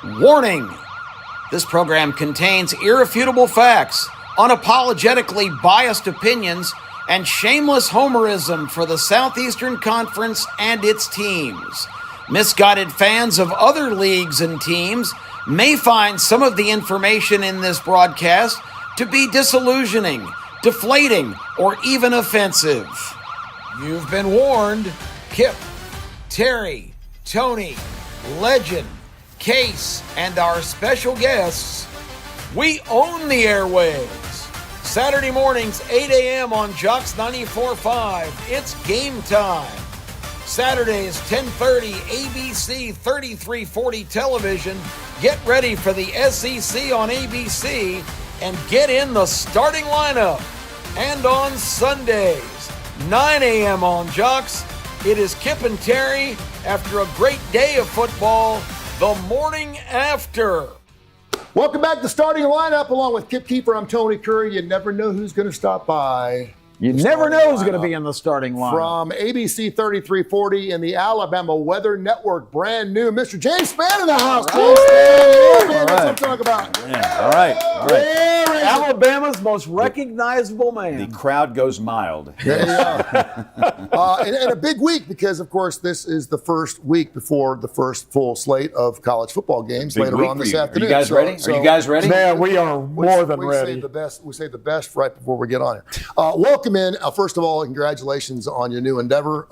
Warning! This program contains irrefutable facts, unapologetically biased opinions, and shameless homerism for the Southeastern Conference and its teams. Misguided fans of other leagues and teams may find some of the information in this broadcast to be disillusioning, deflating, or even offensive. You've been warned. Kip, Terry, Tony, Legend, Case, and our special guests, we own the airwaves. Saturday mornings, 8 a.m. on Jocks 94.5. It's game time. Saturdays, 10:30, ABC 3340 television. Get ready for the SEC on ABC and get in the starting lineup. And on Sundays, 9 a.m. on Jocks, it is Kip and Terry after a great day of football, the morning after. Welcome back to Starting Lineup. Along with Kip Keefer, I'm Tony Curry. You never know who's going to stop by. You never know who's going to be in the starting lineup. From ABC 3340 and the Alabama Weather Network, brand new, Mr. James Spann in the house. All right. That's what I'm talking about. Yeah. All right. Alabama's most recognizable man. The crowd goes mild. There you are. And a big week because, of course, this is the first week before the first full slate of college football games later on this afternoon. Are you guys ready? Are you guys ready? Man, we are more than ready. We say the best right before we get on here. Welcome in. First of all, congratulations on your new endeavor.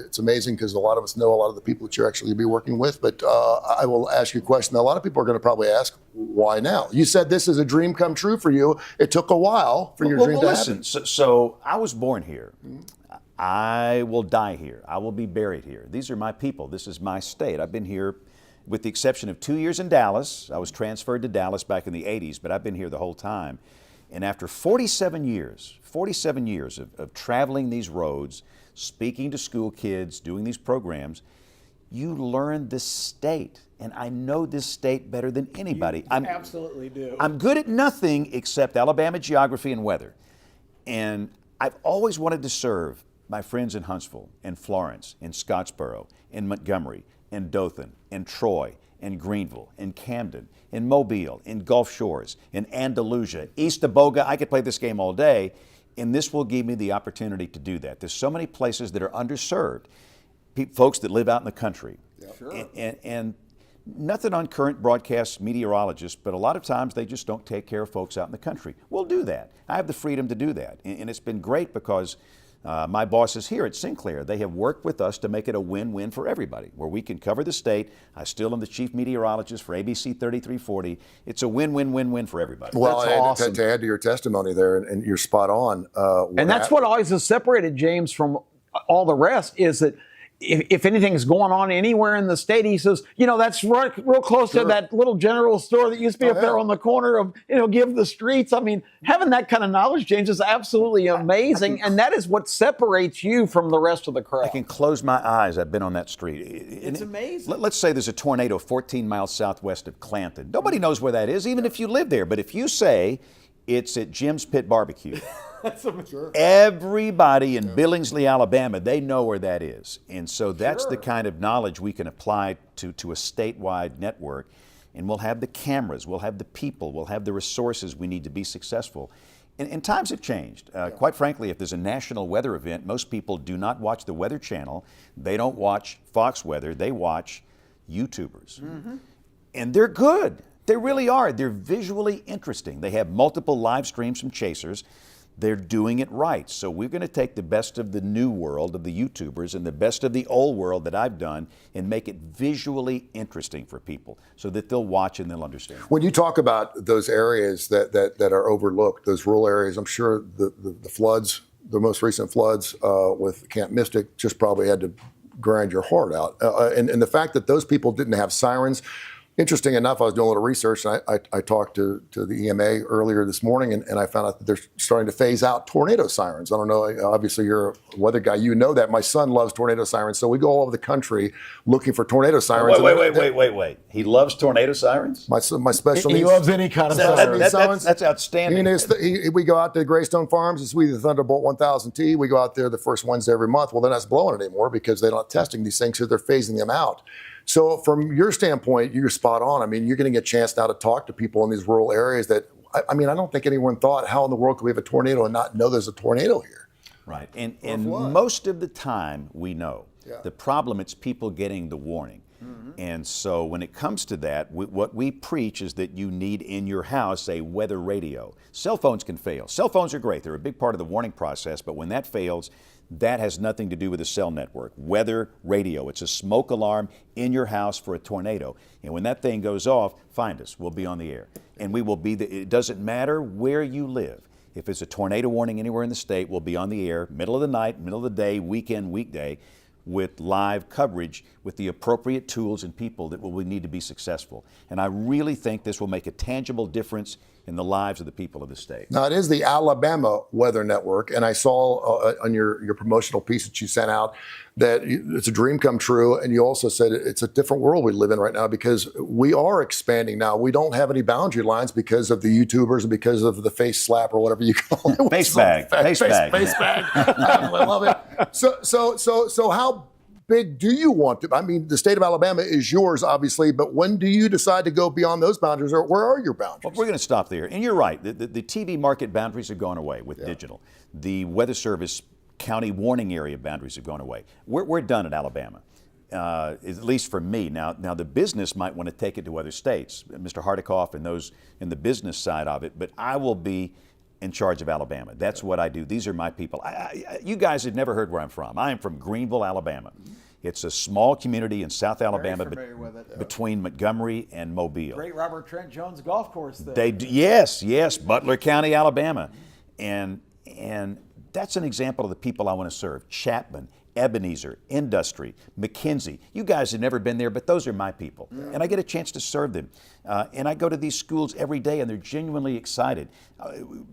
It's amazing because a lot of us know a lot of the people that you're actually going to be working with. But I will ask you a question that a lot of people are going to probably ask, why now? You said this is a dream come true for you. It took a while for your dream to happen. Listen, so I was born here. I will die here. I will be buried here. These are my people. This is my state. I've been here with the exception of 2 years in Dallas. I was transferred to Dallas back in the 80s, but I've been here the whole time. And after 47 years of traveling these roads, speaking to school kids, doing these programs, you learn this state. And I know this state better than anybody. I absolutely do. I'm good at nothing except Alabama geography and weather. And I've always wanted to serve my friends in Huntsville, and Florence, and Scottsboro, and Montgomery, and Dothan, and Troy, and Greenville, and Camden, and Mobile, and Gulf Shores, and Andalusia, East Aboga. I could play this game all day, and this will give me the opportunity to do that. There's so many places that are underserved, folks that live out in the country. Yeah. Sure. And nothing on current broadcast meteorologists, but a lot of times they just don't take care of folks out in the country. We'll do that. I have the freedom to do that. And it's been great because my bosses here at Sinclair, they have worked with us to make it a win-win for everybody, where we can cover the state. I still am the chief meteorologist for ABC 3340. It's a win-win-win-win for everybody. Well, That's awesome. To add to your testimony there, and you're spot on. And that's what always has separated James from all the rest is that if anything's going on anywhere in the state, he says, that's right, real close to that little general store that used to be up there on the corner of, Give the Streets. I mean, having that kind of knowledge, James, is absolutely amazing. And that is what separates you from the rest of the crowd. I can close my eyes. I've been on that street. It's amazing. Let's say there's a tornado 14 miles southwest of Clanton. Nobody knows where that is, even if you live there. But if you say it's at Jim's Pit Barbecue, everybody in Billingsley, Alabama, they know where that is. And so that's the kind of knowledge we can apply to a statewide network. And we'll have the cameras, we'll have the people, we'll have the resources we need to be successful. And times have changed. Quite frankly, if there's a national weather event, most people do not watch the Weather Channel. They don't watch Fox Weather. They watch YouTubers. Mm-hmm. And they're good. They really are. They're visually interesting. They have multiple live streams from chasers. They're doing it right. So we're going to take the best of the new world of the YouTubers and the best of the old world that I've done and make it visually interesting for people so that they'll watch and they'll understand. When you talk about those areas that are overlooked, those rural areas, I'm sure the floods, the most recent floods with Camp Mystic just probably had to grind your heart out. And the fact that those people didn't have sirens, interesting enough, I was doing a little research, and I talked to the EMA earlier this morning, and I found out that they're starting to phase out tornado sirens. I don't know, obviously you're a weather guy, you know that. My son loves tornado sirens, so we go all over the country looking for tornado sirens. Wait. He loves tornado sirens? My special needs. He loves any kind of sirens. That's outstanding. We go out to Greystone Farms, it's the Thunderbolt 1000T. We go out there the first Wednesday every month. Well, they're not blowing it anymore because they're not testing these things, so they're phasing them out. So from your standpoint, you're spot on. I mean, you're getting a chance now to talk to people in these rural areas that, I mean, I don't think anyone thought, how in the world could we have a tornado and not know there's a tornado here? Right. And most of the time we know. Yeah. The problem, it's people getting the warning. And so when it comes to that, what we preach is that you need in your house a weather radio. Cell phones can fail. Cell phones are great. They're a big part of the warning process, but when that fails, that has nothing to do with the cell network. Weather radio, it's a smoke alarm in your house for a tornado. And when that thing goes off, find us. We'll be on the air. And we will be, it doesn't matter where you live. If it's a tornado warning anywhere in the state, we'll be on the air, middle of the night, middle of the day, weekend, weekday, with live coverage with the appropriate tools and people that will need to be successful. And I really think this will make a tangible difference in the lives of the people of the state. Now, it is the Alabama Weather Network, and I saw on your promotional piece that you sent out that it's a dream come true, and you also said it's a different world we live in right now because we are expanding now. We don't have any boundary lines because of the YouTubers and because of the face slap or whatever you call it. Face bag. Face bag. I love it. So how big do you want to? I mean, the state of Alabama is yours, obviously, but when do you decide to go beyond those boundaries, or where are your boundaries? Well, we're going to stop there. And you're right. The TV market boundaries have gone away with digital. The Weather Service county warning area boundaries have gone away. We're done at Alabama, at least for me. Now the business might want to take it to other states, Mr. Hardikoff and those in the business side of it, but I will be in charge of Alabama. That's what I do. These are my people. You guys have never heard where I'm from. I am from Greenville, Alabama. It's a small community in South Alabama between Montgomery and Mobile. Great Robert Trent Jones golf course there. Yes, Butler County, Alabama. And that's an example of the people I want to serve. Chapman, Ebenezer, Industry, McKinsey. You guys have never been there, but those are my people. Yeah. And I get a chance to serve them. And I go to these schools every day, and they're genuinely excited.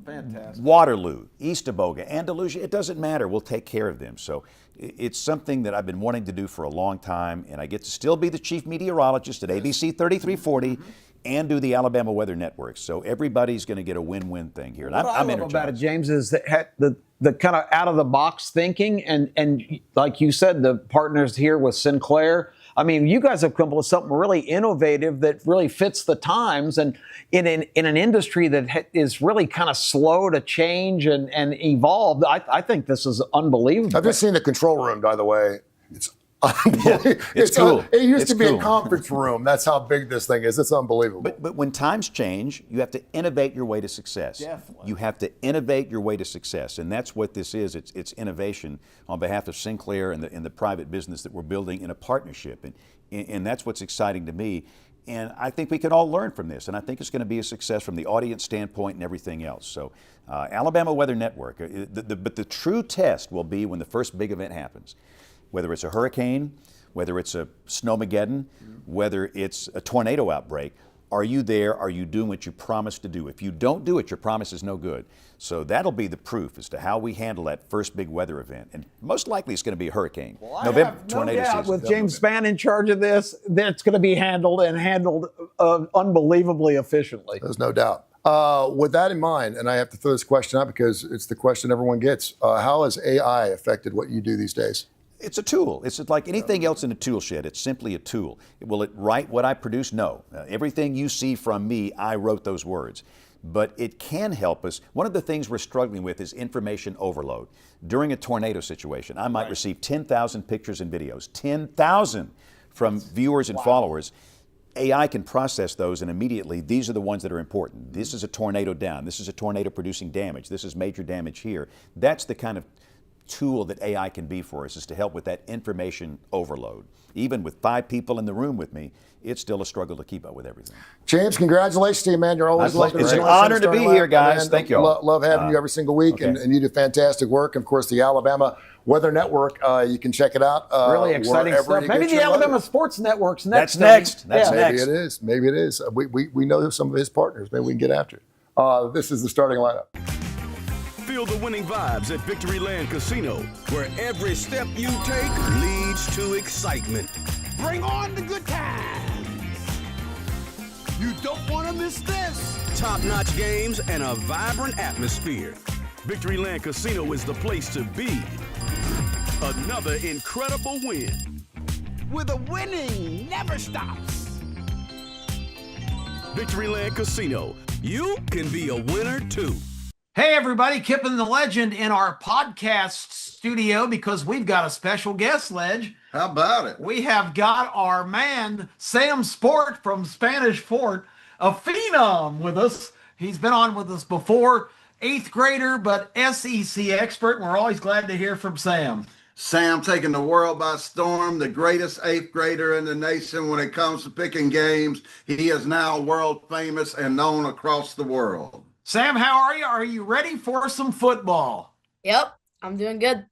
Fantastic. Waterloo, Eastaboga, Andalusia, it doesn't matter. We'll take care of them. So it's something that I've been wanting to do for a long time, and I get to still be the chief meteorologist at ABC 3340 and do the Alabama Weather Network. So everybody's going to get a win-win thing here. And what I love about it, James, is that the kind of out-of-the-box thinking, and like you said, the partners here with Sinclair. I mean, you guys have come up with something really innovative that really fits the times, and in an industry that is really kind of slow to change and evolve. I think this is unbelievable. I've just seen the control room, by the way. It's it's cool. It used to be a conference room. That's how big this thing is. It's unbelievable. But when times change, you have to innovate your way to success. Definitely. You have to innovate your way to success, and that's what this is. It's innovation on behalf of Sinclair and the private business that we're building in a partnership, and that's what's exciting to me. And I think we can all learn from this, and I think it's going to be a success from the audience standpoint and everything else. So, Alabama Weather Network. But the true test will be when the first big event happens. Whether it's a hurricane, whether it's a snowmageddon, whether it's a tornado outbreak, are you there? Are you doing what you promised to do? If you don't do it, your promise is no good. So that'll be the proof as to how we handle that first big weather event. And most likely it's going to be a hurricane. Well, November tornado season. With James Spann in charge of this, that's going to be handled unbelievably efficiently. There's no doubt. With that in mind, and I have to throw this question out because it's the question everyone gets, how has AI affected what you do these days? It's a tool. It's like anything else in a tool shed. It's simply a tool. Will it write what I produce? No. Everything you see from me, I wrote those words. But it can help us. One of the things we're struggling with is information overload. During a tornado situation, I might receive 10,000 pictures and videos, 10,000 from viewers and followers. AI can process those, and immediately these are the ones that are important. This is a tornado down. This is a tornado producing damage. This is major damage here. That's the kind of tool that AI can be for us, is to help with that information overload. Even with 5 people in the room with me, it's still a struggle to keep up with everything. James, congratulations to you, man. You're always welcome. It's an honor to be here, guys. Thank you all. Love having you every single week, and you do fantastic work. And of course, the Alabama Weather Network, you can check it out. Really exciting stuff. Maybe the Alabama Sports Network's next. That's next. Maybe it is. We know some of his partners. Maybe we can get after it. This is the starting lineup. Feel the winning vibes at Victoryland Casino, where every step you take leads to excitement. Bring on the good times. You don't want to miss this. Top-notch games and a vibrant atmosphere. Victoryland Casino is the place to be. Another incredible win. where the winning never stops. Victoryland Casino. You can be a winner too. Hey, everybody, Kip and the Legend in our podcast studio because we've got a special guest, Ledge. How about it? We have got our man, Sam Sport from Spanish Fort, a phenom with us. He's been on with us before, 8th grader, but SEC expert, and we're always glad to hear from Sam. Sam taking the world by storm, the greatest 8th grader in the nation when it comes to picking games. He is now world famous and known across the world. Sam, how are you? Are you ready for some football? Yep, I'm doing good.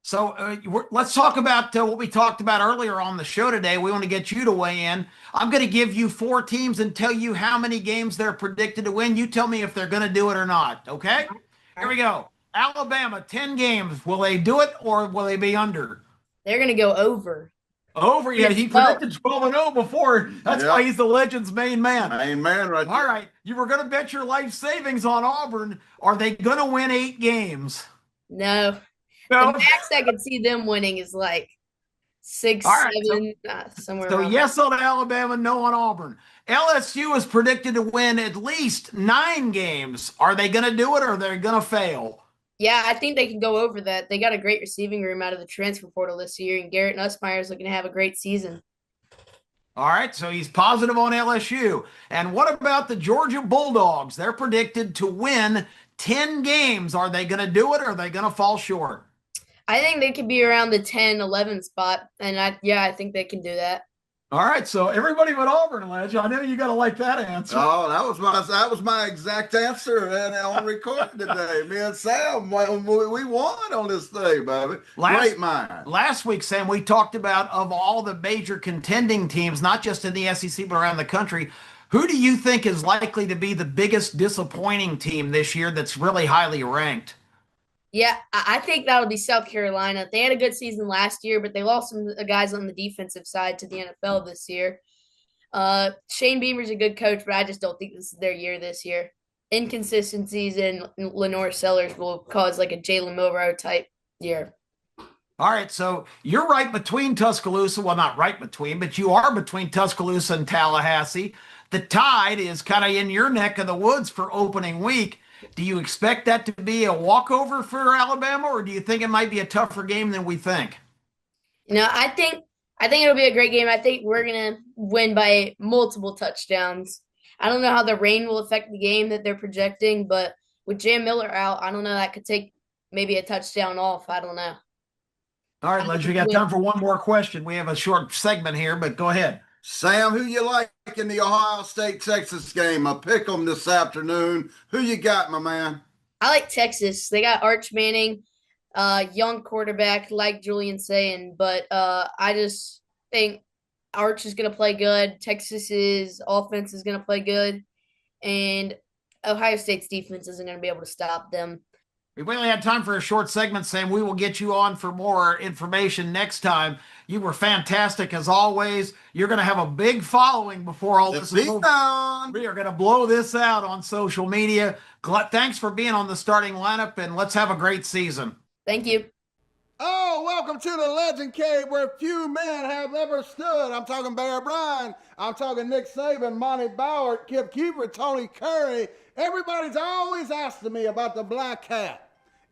So let's talk about what we talked about earlier on the show today. We want to get you to weigh in. I'm going to give you 4 teams and tell you how many games they're predicted to win. You tell me if they're going to do it or not, okay? Here we go. Alabama, 10 games. Will they do it or will they be under? They're going to go over. Over? Yeah, he predicted 12-0 before. That's why he's the Legend's main man. Main man right there. All right. You were going to bet your life savings on Auburn. Are they going to win 8 games? No. No. The max I could see them winning is like 6, All right, 7, somewhere So around yes on Alabama, no on Auburn. LSU is predicted to win at least 9 games. Are they going to do it or are they going to fail? Yeah, I think they can go over that. They got a great receiving room out of the transfer portal this year, and Garrett Nussmeier is looking to have a great season. All right, so he's positive on LSU. And what about the Georgia Bulldogs? They're predicted to win 10 games. Are they going to do it or are they going to fall short? I think they could be around the 10, 11 spot, and I think they can do that. All right, so everybody but Auburn, Ledge. I know you got to like that answer. Oh, that was my exact answer and on record today. Me and Sam, we won on this thing, baby. Great mind. Last week, Sam, we talked about of all the major contending teams, not just in the SEC but around the country, who do you think is likely to be the biggest disappointing team this year that's really highly ranked? Yeah, I think that'll be South Carolina. They had a good season last year, but they lost some guys on the defensive side to the NFL this year. Shane Beamer's a good coach, but I just don't think this is their year this year. Inconsistencies in Lenore Sellers will cause like a Jalen Milroe type year. All right, so you're right between Tuscaloosa. Well, not right between, but you are between Tuscaloosa and Tallahassee. The Tide is kind of in your neck of the woods for opening week. Do you expect that to be a walkover for Alabama, or do you think it might be a tougher game than we think? I think it'll be a great game. I think we're gonna win by multiple touchdowns. I don't know how the rain will affect the game that they're projecting, but with Jam Miller out, I don't know. That could take maybe a touchdown off. I don't know. All right, Ledge, we got time for one more question. We have a short segment here, but go ahead. Sam, who you like in the Ohio State-Texas game? I'll pick them this afternoon. Who you got, my man? I like Texas. They got Arch Manning, young quarterback like Julian saying, but I just think Arch is going to play good. Texas's offense is going to play good, and Ohio State's defense isn't going to be able to stop them. We've only had time for a short segment, Sam. We will get you on for more information next time. You were fantastic as always. You're going to have a big following before all this is over. We are going to blow this out on social media. Thanks for being on the starting lineup, and let's have a great season. Thank you. Oh, welcome to the Legend Cave where few men have ever stood. I'm talking Bear Bryant. I'm talking Nick Saban, Monty Bauer, Kip Keefer, Tony Curry. Everybody's always asking me about the Black Cat.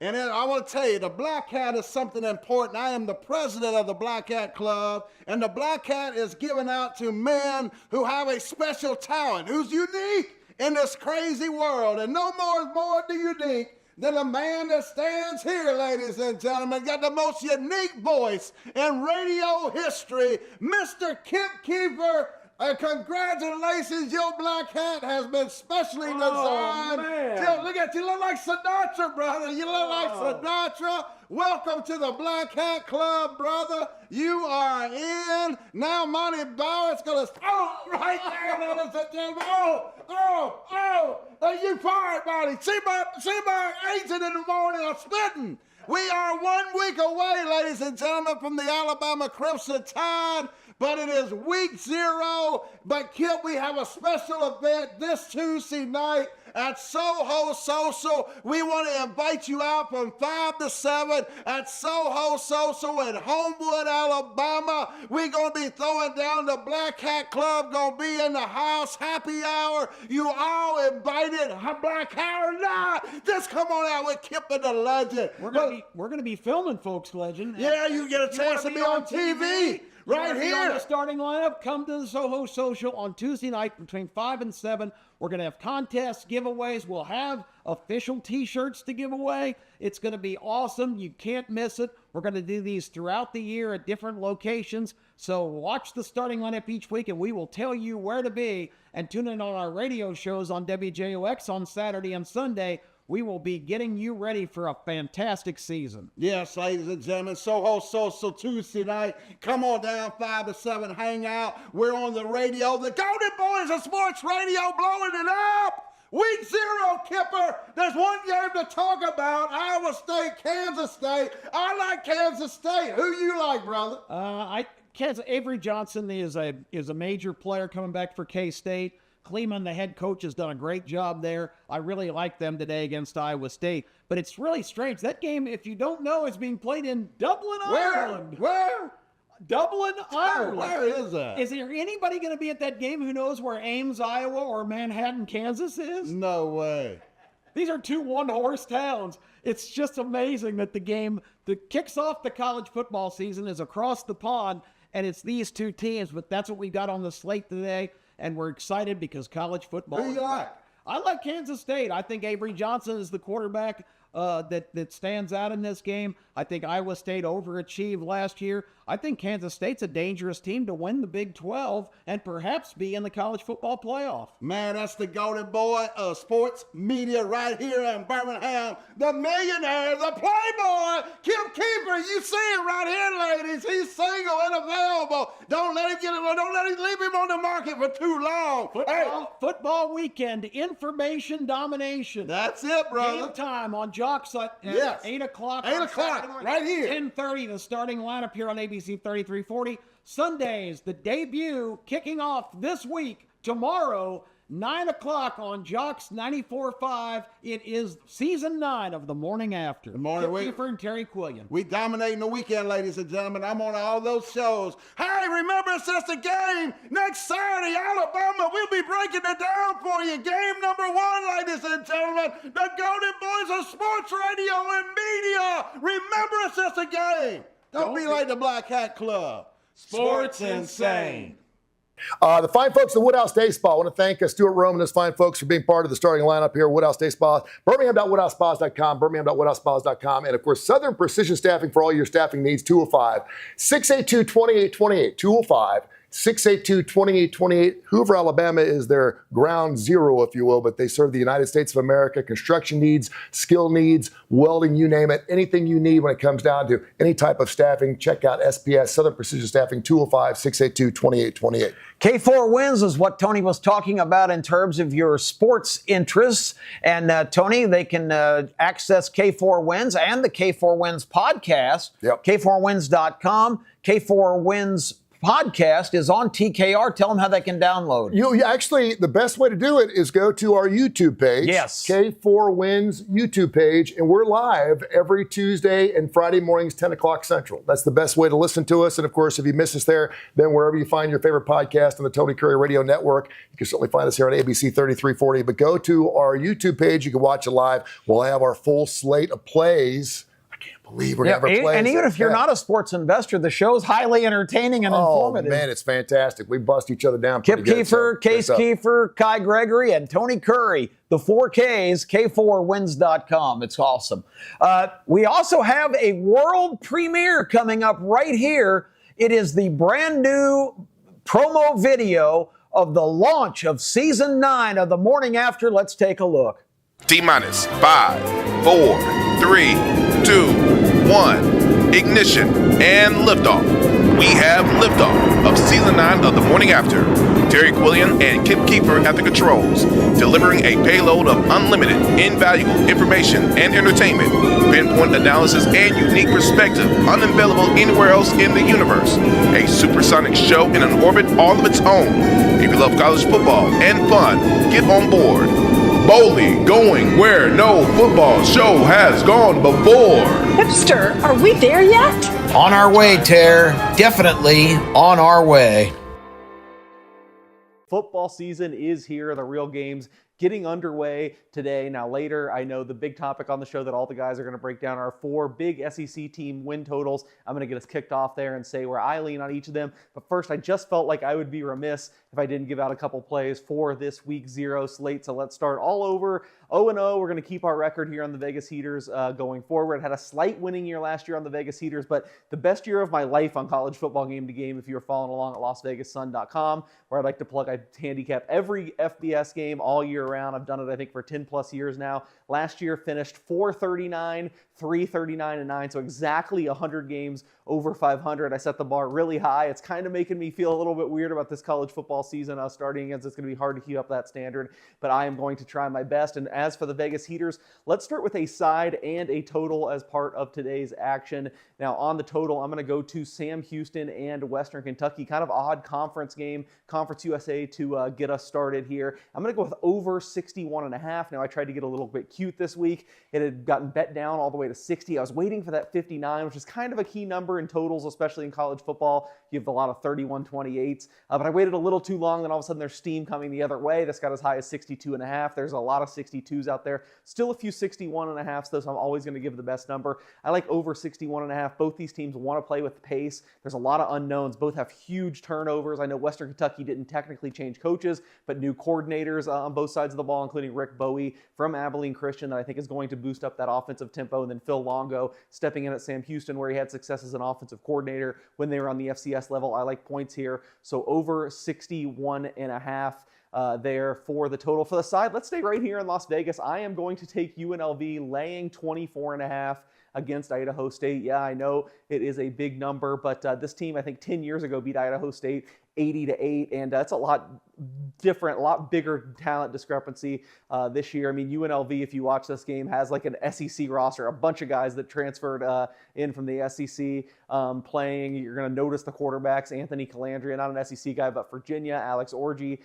And I want to tell you, the Black Cat is something important. I am the president of the Black Cat Club, and the Black Cat is given out to men who have a special talent, who's unique in this crazy world. And no more is more unique than a man that stands here, ladies and gentlemen, got the most unique voice in radio history, Mr. Kip Keefer. Congratulations, your black hat has been specially designed. Look at you, look like Sinatra, brother. You look like Sinatra. Welcome to the Black Hat Club, brother. You are in. Now Monty Bauer's going to, right there, ladies and gentlemen. You fired, Monty. See my agent in the morning, I'm spitting. We are 1 week away, ladies and gentlemen, from the Alabama Crimson Tide but it is week 0. But Kip, we have a special event this Tuesday night at Soho Social. We want to invite you out from 5 to 7 at Soho Social in Homewood, Alabama. We're going to be throwing down the Black Hat Club, going to be in the house, happy hour. You all invited, Black Hat or not, just come on out with Kip and the Legend. We're going to be filming, folks, Legend. Yeah, you get a chance to be on TV. Right here. On the starting lineup, come to the Soho Social on Tuesday night between 5 and 7. We're going to have contests, giveaways. We'll have official T-shirts to give away. It's going to be awesome. You can't miss it. We're going to do these throughout the year at different locations. So watch the starting lineup each week, and we will tell you where to be. And tune in on our radio shows on WJOX on Saturday and Sunday. We will be getting you ready for a fantastic season. Yes, ladies and gentlemen, Soho Social Tuesday night. Come on down, 5 to 7, hang out. We're on the radio. The Golden Boys of Sports Radio blowing it up. Week 0, Kipper. There's one game to talk about. Iowa State, Kansas State. I like Kansas State. Who you like, brother? Avery Johnson is a major player coming back for K-State. Kleeman, the head coach, has done a great job there. I really like them today against Iowa State. But it's really strange. That game, if you don't know, is being played in Dublin, Ireland. Where? Dublin, Ireland. Where is that? Is there anybody going to be at that game who knows where Ames, Iowa, or Manhattan, Kansas is? No way. These are two one-horse towns. It's just amazing that the game that kicks off the college football season is across the pond, and it's these two teams. But that's what we got on the slate today. And we're excited because college football. Who you like? I like Kansas State. I think Avery Johnson is the quarterback that stands out in this game. I think Iowa State overachieved last year. I think Kansas State's a dangerous team to win the Big 12 and perhaps be in the college football playoff. Man, that's the Golden Boy of sports media right here in Birmingham. The millionaire, the playboy, Kip Keefer. You see it right here, ladies. He's single and available. Don't let him leave him on the market for too long. Football weekend, information domination. That's it, brother. Game time on Jocks at 8 o'clock. 8 o'clock, right here. 10:30, the starting lineup here on ABC 3340. Sundays, the debut kicking off this week, tomorrow, 9 o'clock on Jocks 94.5. It is season 9 of The Morning After. The morning Keefer and Terry Quillian. We dominating the weekend, ladies and gentlemen. I'm on all those shows. Hey, remember, it's just a game. Next Saturday, Alabama, we'll be breaking it down for you. Game number 1, ladies and gentlemen. The Golden Boys of Sports Radio and Media. Remember, it's just a game. Don't be like the Black Hat Club. Sports insane. The fine folks at Woodhouse Day Spa. I want to thank Stuart Rome and his fine folks for being part of the starting lineup here at Woodhouse Day Spa. Birmingham.woodhousespas.com, Birmingham.woodhousespas.com, and of course, Southern Precision Staffing for all your staffing needs, 205-682-2828, 205-682-2828. Hoover, Alabama is their ground zero, if you will, but they serve the United States of America, construction needs, skill needs, welding, you name it, anything you need when it comes down to any type of staffing. Check out SPS, Southern Precision Staffing, 205-682-2828. K4 Wins is what Tony was talking about in terms of your sports interests. And Tony, they can access K4 Wins and the K4 Wins podcast. Yep. K4Wins.com. K4 Wins podcast is on TKR. Tell them how they can download. You actually, the best way to do it is go to our YouTube page. Yes. K4 Wins YouTube page, and we're live every Tuesday and Friday mornings, 10 o'clock Central. That's the best way to listen to us. And of course, if you miss us there, then wherever you find your favorite podcast on the Tony Curry Radio Network, you can certainly find us here on ABC 3340. But go to our YouTube page. You can watch it live. We'll have our full slate of plays. Believe we're never playing. And even if you're not a sports investor, the show's highly entertaining and informative. Oh, man, it's fantastic. We bust each other down Kip pretty good. Keefer, Case Keefer, Kai Gregory, and Tony Curry. The 4Ks, K4Wins.com. It's awesome. We also have a world premiere coming up right here. It is the brand new promo video of the launch of Season 9 of The Morning After. Let's take a look. T-minus 5, 4, 3, 2, 1. Ignition and liftoff. We have liftoff of Season 9 of The Morning After. Terry Quillian and Kip Keefer at the controls, delivering a payload of unlimited, invaluable information and entertainment, pinpoint analysis, and unique perspective unavailable anywhere else in the universe. A supersonic show in an orbit all of its own. If you love college football and fun, get on board. Boldly going where no football show has gone before. Hipster, are we there yet? On our way, Ter. Definitely on our way. Football season is here. The real games getting underway today. Now later, I know the big topic on the show that all the guys are going to break down are 4 big SEC team win totals. I'm going to get us kicked off there and say where I lean on each of them. But first, I just felt like I would be remiss if I didn't give out a couple plays for this week 0 slate. So let's start all over 0-0. We're going to keep our record here on the Vegas Heaters going forward. Had a slight winning year last year on the Vegas Heaters, but the best year of my life on college football game to game if you're following along at LasVegasSun.com, where I'd like to plug. I handicap every FBS game all year round. I've done it, I think, for 10 plus years now. Last year finished 439, 339, and 9. So exactly 100 games over 500. I set the bar really high. It's kind of making me feel a little bit weird about this college football season I was starting against. It's going to be hard to keep up that standard, but I am going to try my best. And as for the Vegas Heaters, let's start with a side and a total as part of today's action. Now on the total, I'm going to go to Sam Houston and Western Kentucky. Kind of odd conference game, Conference USA to get us started here. I'm going to go with over 61.5. Now I tried to get a little bit cute this week. It had gotten bet down all the way to 60. I was waiting for that 59, which is kind of a key number in totals, especially in college football. You have a lot of 31-28s, but I waited a little too long. Then all of a sudden there's steam coming the other way. This got as high as 62.5. There's a lot of 62s out there. Still a few 61.5s, though, so I'm always going to give the best number. I like over 61.5. Both these teams want to play with pace. There's a lot of unknowns. Both have huge turnovers. I know Western Kentucky didn't technically change coaches, but new coordinators on both sides of the ball, including Rick Bowie from Abilene Christian, that I think is going to boost up that offensive tempo. And then Phil Longo stepping in at Sam Houston, where he had success as an offensive coordinator when they were on the FCS level. I like points here. So over 61.5 there for the total. For the side, let's stay right here in Las Vegas. I am going to take UNLV laying 24.5 against Idaho State. Yeah, I know it is a big number, but this team, I think 10 years ago, beat Idaho State 80-8, and that's a lot different, a lot bigger talent discrepancy this year. I mean, UNLV, if you watch this game, has like an SEC roster, a bunch of guys that transferred in from the SEC playing. You're going to notice the quarterbacks, Anthony Calandria, not an SEC guy, but Virginia, Alex Orji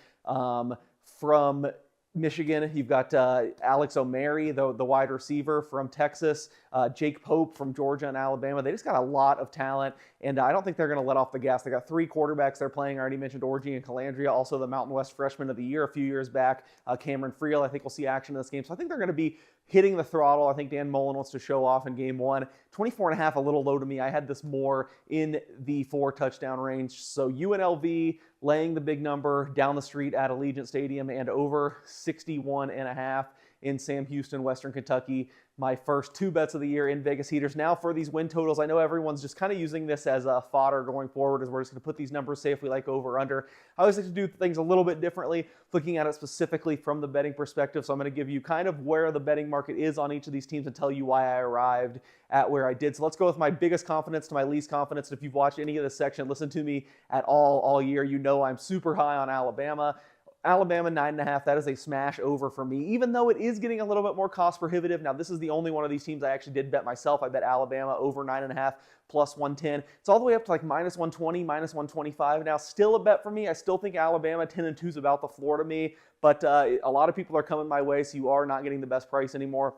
from Michigan. You've got Alex O'Mary, the wide receiver from Texas, Jake Pope from Georgia and Alabama. They just got a lot of talent, and I don't think they're going to let off the gas. They got 3 quarterbacks they're playing. I already mentioned Orji and Calandria, also the Mountain West Freshman of the Year a few years back, Cameron Friel. I think we'll see action in this game. So I think they're going to be hitting the throttle. I think Dan Mullen wants to show off in game 1. 24.5, a little low to me. I had this more in the 4 touchdown range. So UNLV laying the big number down the street at Allegiant Stadium and over 61.5 in Sam Houston, Western Kentucky. My first 2 bets of the year in Vegas Heaters. Now for these win totals, I know everyone's just kind of using this as a fodder going forward, as we're just going to put these numbers, say if we like over or under. I always like to do things a little bit differently, looking at it specifically from the betting perspective. So I'm going to give you kind of where the betting market is on each of these teams and tell you why I arrived at where I did. So let's go with my biggest confidence to my least confidence. And if you've watched any of this section, listen to me at all year, you know I'm super high on Alabama. Alabama 9.5, that is a smash over for me, even though it is getting a little bit more cost prohibitive. Now, this is the only one of these teams I actually did bet myself. I bet Alabama over 9.5 plus 110. It's all the way up to like minus 120, minus 125. Now, still a bet for me. I still think Alabama 10-2 is about the floor to me, but a lot of people are coming my way, so you are not getting the best price anymore.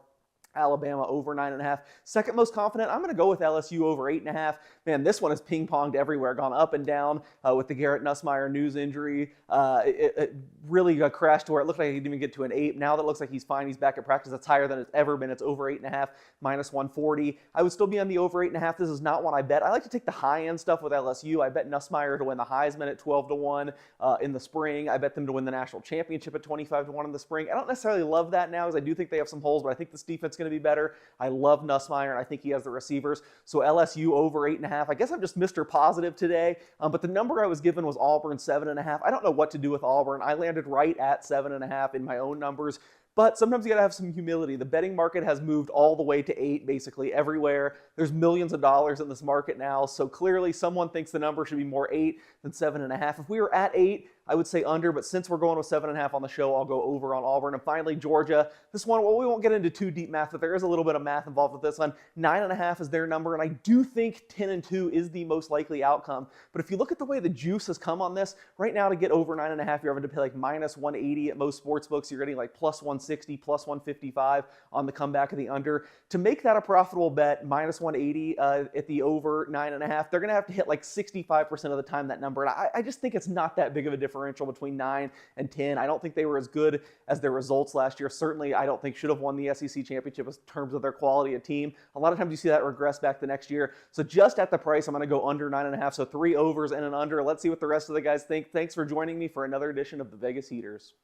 Alabama over 9.5. Second most confident, I'm going to go with LSU over 8.5. Man, this one has ping-ponged everywhere, gone up and down with the Garrett Nussmeier news injury. It really crashed to where it looked like he didn't even get to an 8. Now that it looks like he's fine, he's back at practice. That's higher than it's ever been. It's over 8.5, minus 140. I would still be on the over 8.5. This is not one I bet. I like to take the high-end stuff with LSU. I bet Nussmeier to win the Heisman at 12-1 in the spring. I bet them to win the national championship at 25-1 in the spring. I don't necessarily love that now, because I do think they have some holes, but I think this defense going to be better. I love Nussmeier, and I think he has the receivers. So LSU over 8.5. I guess I'm just Mr. Positive today, but the number I was given was Auburn 7.5. I don't know what to do with Auburn. I landed right at 7.5 in my own numbers. But sometimes you got to have some humility. The betting market has moved all the way to 8 basically everywhere. There's millions of dollars in this market now. So clearly someone thinks the number should be more 8 than 7.5. If we were at 8, I would say under, but since we're going with 7.5 on the show, I'll go over on Auburn. And finally, Georgia. This one, well, we won't get into too deep math, but there is a little bit of math involved with this one. 9.5 is their number, and I do think 10-2 is the most likely outcome. But if you look at the way the juice has come on this, right now to get over 9.5, you're having to pay like minus 180 at most sports books. You're getting like plus 160, plus 155 on the comeback of the under. To make that a profitable bet, minus 180 at the over 9.5, they're going to have to hit like 65% of the time that number. And I just think it's not that big of a differential between 9 and 10. I don't think they were as good as their results last year. Certainly, I don't think should have won the SEC championship in terms of their quality of team. A lot of times you see that regress back the next year. So just at the price, I'm going to go under 9.5. So 3 overs and an under. Let's see what the rest of the guys think. Thanks for joining me for another edition of the Vegas Heaters.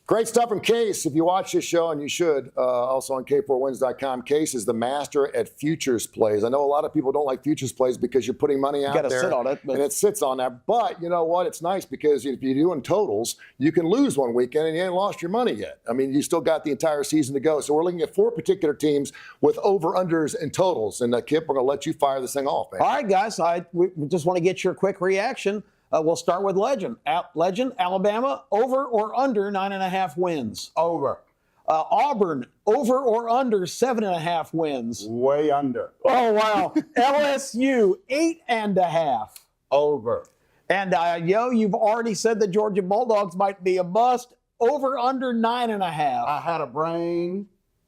Great stuff from Case. If you watch this show, and you should, also on K4Wins.com, Case is the master at futures plays. I know a lot of people don't like futures plays because you're putting money out there. Sit on it, and it sits on that. But you know what? It's nice because if you're doing totals, you can lose one weekend and you ain't lost your money yet. I mean, you still got the entire season to go. So we're looking at 4 particular teams with over-unders and totals. And Kip, we're going to let you fire this thing off, man. All right, guys. We just want to get your quick reaction. We'll start with Legend. Legend, Alabama, over or under 9.5 wins? Over. Auburn, over or under 7.5 wins? Way under. Oh, wow. LSU, 8.5. Over. And, you've already said the Georgia Bulldogs might be a bust. Over, under 9.5. I had a brain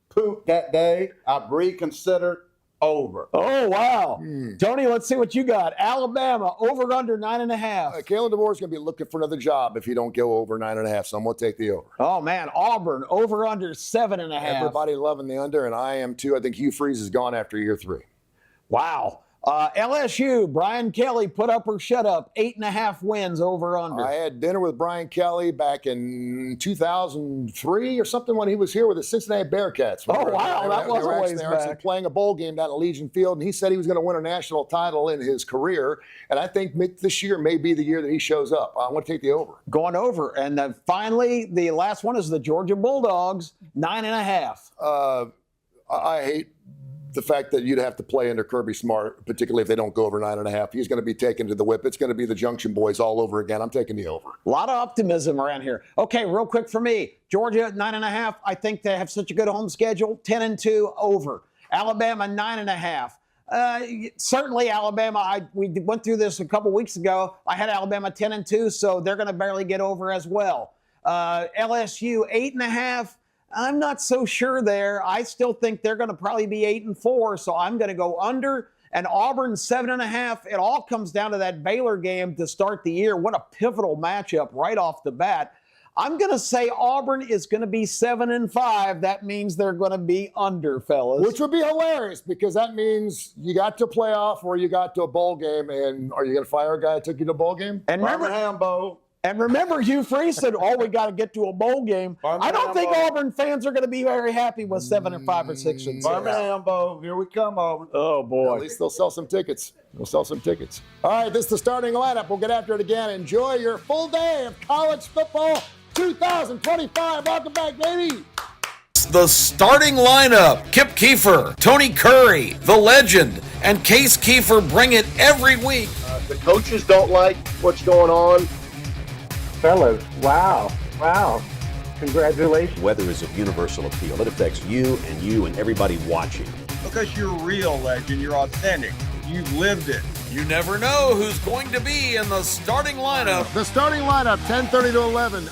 poop that day. I reconsidered. Over. Oh, wow. Tony, let's see what you got. Alabama, over under 9.5. Kalen DeBoer's going to be looking for another job if he don't go over 9.5, so I'm going to take the over. Oh, man. Auburn, over under 7.5. Everybody loving the under, and I am too. I think Hugh Freeze is gone after year 3. Wow. LSU, Brian Kelly, put up or shut up, 8.5 wins over under. I had dinner with Brian Kelly back in 2003 or something when he was here with the Cincinnati Bearcats. Oh, wow, that was a ways They were actually back. playing a bowl game down at Legion Field, and he said he was going to win a national title in his career, and I think this year may be the year that he shows up. I want to take the over. Going over. And finally, the last one is the Georgia Bulldogs, 9.5. I hate the fact that you'd have to play under Kirby Smart, particularly if they don't go over 9.5. He's going to be taken to the whip. It's going to be the Junction Boys all over again. I'm taking the over. A lot of optimism around here. Okay, real quick for me. Georgia, 9.5. I think they have such a good home schedule. 10-2 over. Alabama, 9.5. Certainly Alabama, we went through this a couple weeks ago. I had Alabama 10-2, so they're going to barely get over as well. LSU, 8.5. I'm not so sure there. I still think they're going to probably be 8-4, so I'm going to go under. And Auburn, 7.5. It all comes down to that Baylor game to start the year. What a pivotal matchup right off the bat. I'm going to say Auburn is going to be 7-5. That means they're going to be under, fellas. Which would be hilarious because that means you got to a playoff or you got to a bowl game. And are you going to fire a guy that took you to a bowl game? And remember, Hugh Freeze said, we got to get to a bowl game. I don't think Auburn fans are going to be very happy with 7-5 or 6-6. Birmingham Bowl, here we come, Auburn. Oh, boy. At least they'll sell some tickets. All right, this is the starting lineup. We'll get after it again. Enjoy your full day of college football 2025. Welcome back, baby. The starting lineup: Kip Keefer, Tony Curry, the Legend, and Case Keefer bring it every week. The coaches don't like what's going on. Fellas, wow. Congratulations. Weather is of universal appeal. It affects you and everybody watching. Because you're real, Legend. You're authentic. You've lived it. You never know who's going to be in the starting lineup. The starting lineup, 10:30 to 11.